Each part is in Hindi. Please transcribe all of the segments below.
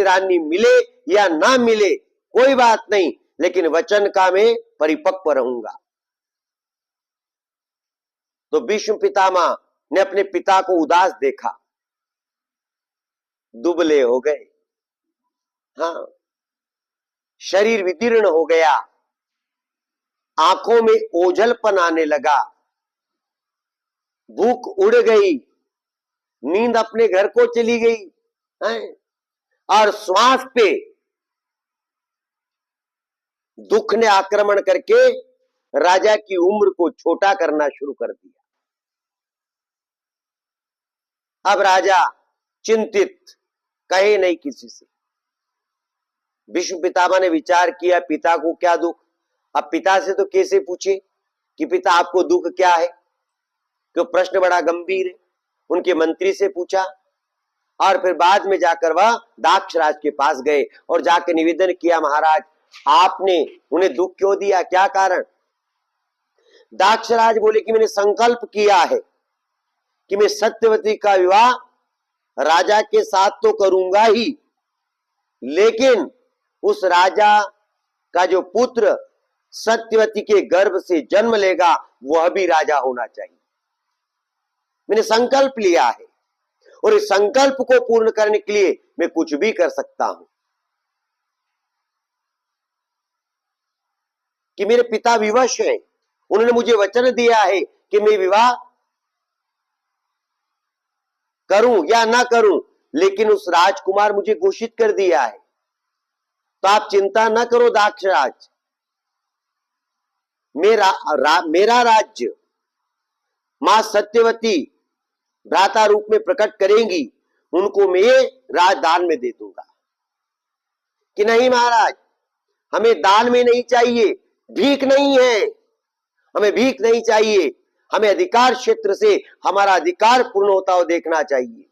रानी मिले या ना मिले कोई बात नहीं, लेकिन वचन का मैं परिपक्व रहूंगा। तो भीष्म पितामह ने अपने पिता को उदास देखा, दुबले हो गए, हाँ, शरीर विदीर्ण हो गया, आंखों में ओझलपन आने लगा, भूख उड़ गई, नींद अपने घर को चली गई है, और श्वास पे दुख ने आक्रमण करके राजा की उम्र को छोटा करना शुरू कर दिया। अब राजा चिंतित, कहे नहीं किसी से। भीष्म पितामह ने विचार किया, पिता को क्या दुख, अब पिता से तो कैसे पूछे कि पिता आपको दुख क्या है, क्यों प्रश्न बड़ा गंभीर है। उनके मंत्री से पूछा, और फिर बाद में जाकर वह दाक्षराज के पास गए और जाकर निवेदन किया, महाराज आपने उन्हें दुख क्यों दिया, क्या कारण। दाक्षराज बोले कि मैंने संकल्प किया है कि मैं सत्यवती का विवाह राजा के साथ तो करूंगा ही, लेकिन उस राजा का जो पुत्र सत्यवती के गर्भ से जन्म लेगा वह भी राजा होना चाहिए। मैंने संकल्प लिया है और इस संकल्प को पूर्ण करने के लिए मैं कुछ भी कर सकता हूं। कि मेरे पिता विवश हैं, उन्होंने मुझे वचन दिया है कि मैं विवाह करूं या ना करूं, लेकिन उस राजकुमार मुझे घोषित कर दिया है। तो आप चिंता न करो दाक्षराज, मेरा राज्य मां सत्यवती भ्राता रूप में प्रकट करेंगी, उनको मैं राजदान में दे दूंगा। कि नहीं महाराज, हमें दान में नहीं चाहिए, भीख नहीं है, हमें भीख नहीं चाहिए, हमें अधिकार क्षेत्र से हमारा अधिकार पूर्ण होता हुआ देखना चाहिए।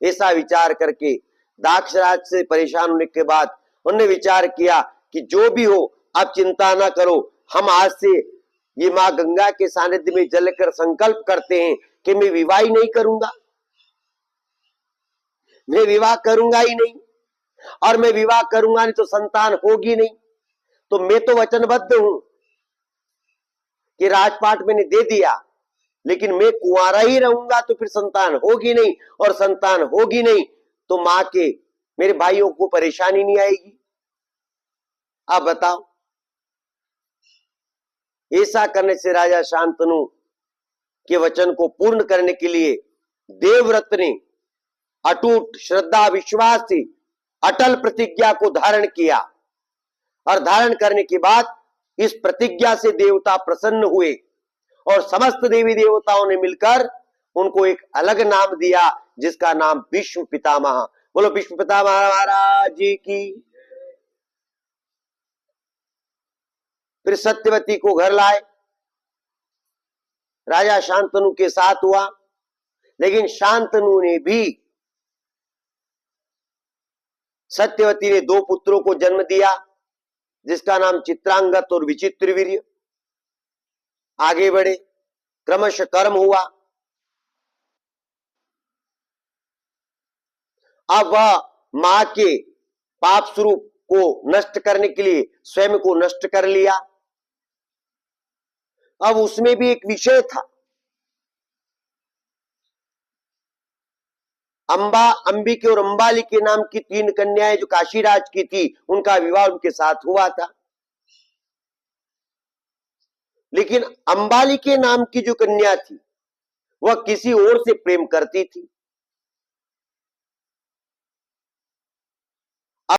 ऐसा विचार करके दाक्षराज से परेशान होने के बाद उन्होंने विचार किया कि जो भी हो आप चिंता ना करो, हम आज से ये मां गंगा के सानिध्य में जलकर संकल्प करते हैं कि मैं विवाह ही नहीं करूंगा, मैं विवाह करूंगा ही नहीं, और मैं विवाह करूंगा नहीं तो संतान होगी नहीं। तो मैं तो वचनबद्ध हूं कि राजपाट मैंने दे दिया, लेकिन मैं कुंवारा ही रहूंगा तो फिर संतान होगी नहीं, और संतान होगी नहीं तो मां के मेरे भाइयों को परेशानी नहीं आएगी। आप बताओ, ऐसा करने से राजा शांतनु के वचन को पूर्ण करने के लिए देवव्रत ने अटूट श्रद्धा विश्वास से अटल प्रतिज्ञा को धारण किया, और धारण करने के बाद इस प्रतिज्ञा से देवता प्रसन्न हुए और समस्त देवी देवताओं ने मिलकर उनको एक अलग नाम दिया, जिसका नाम भीष्म पितामह। बोलो भीष्म पितामह महाराज जी की। फिर सत्यवती को घर लाए, राजा शांतनु के साथ हुआ, लेकिन शांतनु ने भी, सत्यवती ने 2 पुत्रों को जन्म दिया, जिसका नाम चित्रांगत और विचित्रवीर्य। आगे बढ़े, क्रमशः कर्म हुआ। अब वह मां के पाप स्वरूप को नष्ट करने के लिए स्वयं को नष्ट कर लिया। अब उसमें भी एक विषय था, अंबिके और अंबाली के नाम की 3 कन्याएं जो काशीराज की थी, उनका विवाह उनके साथ हुआ था। लेकिन अंबाली के नाम की जो कन्या थी वह किसी और से प्रेम करती थी,